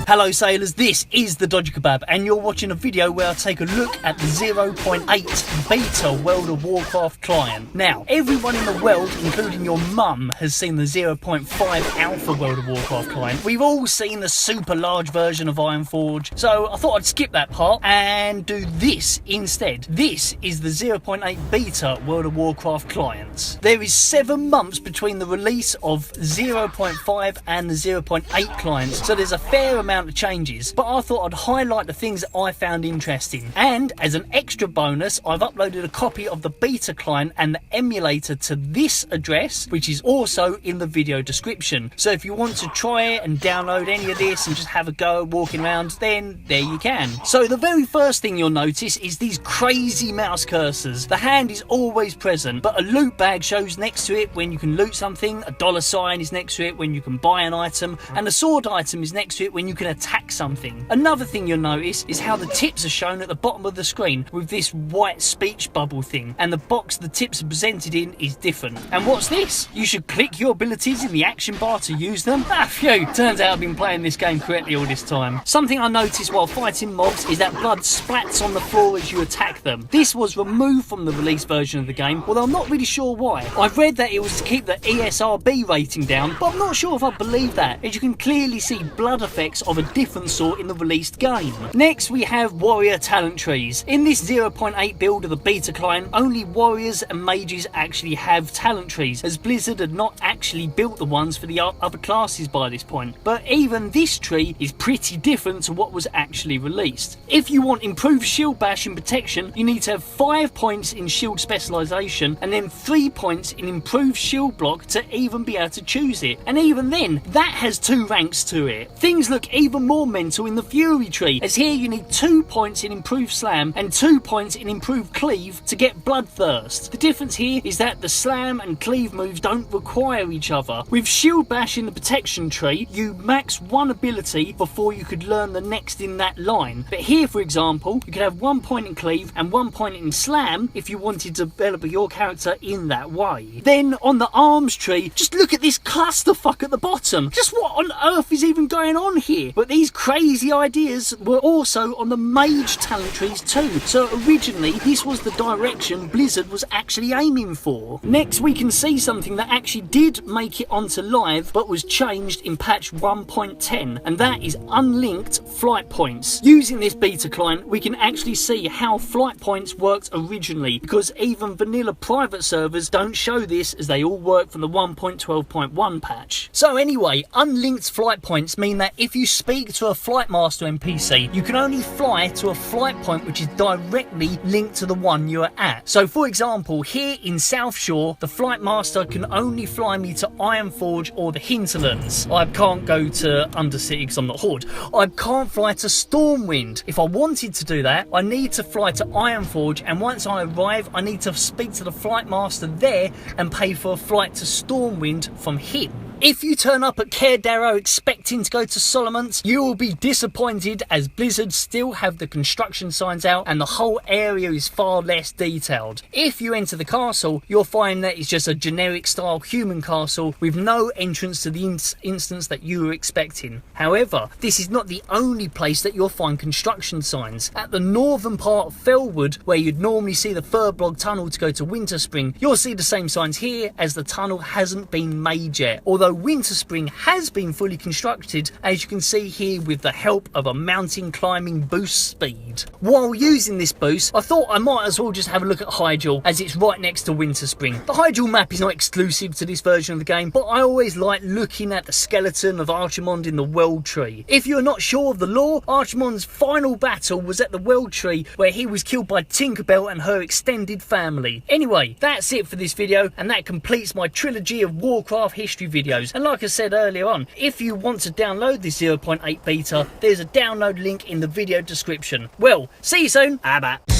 Hello sailors, this is the Dodgy Kebab and you're watching a video where I take a look at the 0.8 beta World of Warcraft client. Now, everyone in the world, including your mum, has seen the 0.5 alpha World of Warcraft client. We've all seen the super large version of Ironforge, so I thought I'd skip that part and do this instead. This is the 0.8 beta World of Warcraft client. There is 7 months between the release of 0.5 and the 0.8 clients, so there's a fair amount of changes, but I thought I'd highlight the things that I found interesting. And as an extra bonus, I've uploaded a copy of the beta client and the emulator to this address, which is also in the video description. So if you want to try it and download any of this and just have a go walking around, then there you can. So the very first thing you'll notice is these crazy mouse cursors. The hand is always present, but a loot bag shows next to it when you can loot something, a dollar sign is next to it when you can buy an item, and a sword item is next to it when you can attack something. Another thing you'll notice is how the tips are shown at the bottom of the screen with this white speech bubble thing, and the box the tips are presented in is different. And what's this? You should click your abilities in the action bar to use them? Ah, phew, turns out I've been playing this game correctly all this time. Something I noticed while fighting mobs is that blood splats on the floor as you attack them. This was removed from the release version of the game, although I'm not really sure why. I've read that it was to keep the ESRB rating down, but I'm not sure if I believe that, as you can clearly see blood effects of a different sort in the released game. Next we have warrior talent trees. In this 0.8 build of the beta client, only warriors and mages actually have talent trees, as Blizzard had not actually built the ones for the other classes by this point. But even this tree is pretty different to what was actually released. If you want improved shield bash and protection, you need to have 5 points in shield specialization and then 3 points in improved shield block to even be able to choose it. And even then, that has 2 ranks to it. Things look even more mental in the Fury tree, as here you need 2 points in improved slam and 2 points in improved cleave to get bloodthirst. The difference here is that the slam and cleave moves don't require each other. With shield bash in the protection tree, you max 1 ability before you could learn the next in that line. But here, for example, you could have 1 point in cleave and 1 point in slam if you wanted to develop your character in that way. Then on the arms tree, just look at this clusterfuck at the bottom. Just what on earth is even going on here? But these crazy ideas were also on the mage talent trees too. So originally this was the direction Blizzard was actually aiming for. Next we can see something that actually did make it onto live but was changed in patch 1.10, and that is unlinked flight points. Using this beta client we can actually see how flight points worked originally, because even vanilla private servers don't show this, as they all work from the 1.12.1 patch. So anyway, unlinked flight points mean that if you speak to a flight master NPC, you can only fly to a flight point which is directly linked to the one you are at. So for example, here in South Shore, the flight master can only fly me to Ironforge or the Hinterlands. I can't go to Undercity because I'm not Horde. I can't fly to Stormwind. If I wanted to do that, I need to fly to Ironforge, and once I arrive, I need to speak to the flight master there and pay for a flight to Stormwind from him. If you turn up at Cair Darrow expecting to go to Solomon's, you will be disappointed, as Blizzard still have the construction signs out and the whole area is far less detailed. If you enter the castle, you'll find that it's just a generic style human castle with no entrance to the instance that you were expecting. However, this is not the only place that you'll find construction signs. At the northern part of Felwood, where you'd normally see the Furblog tunnel to go to Winterspring, you'll see the same signs here, as the tunnel hasn't been made yet, although Winterspring has been fully constructed, as you can see here, with the help of a mountain climbing boost speed. While using this boost, I thought I might as well just have a look at Hyjal, as it's right next to Winterspring. The Hyjal map is not exclusive to this version of the game, but I always like looking at the skeleton of Archimonde in the World Tree. If you're not sure of the lore, Archimonde's final battle was at the World Tree, where he was killed by Tinkerbell and her extended family. Anyway, that's it for this video, and that completes my trilogy of Warcraft history videos. And like I said earlier on, if you want to download this 0.8 beta, there's a download link in the video description. Well, see you soon. Bye.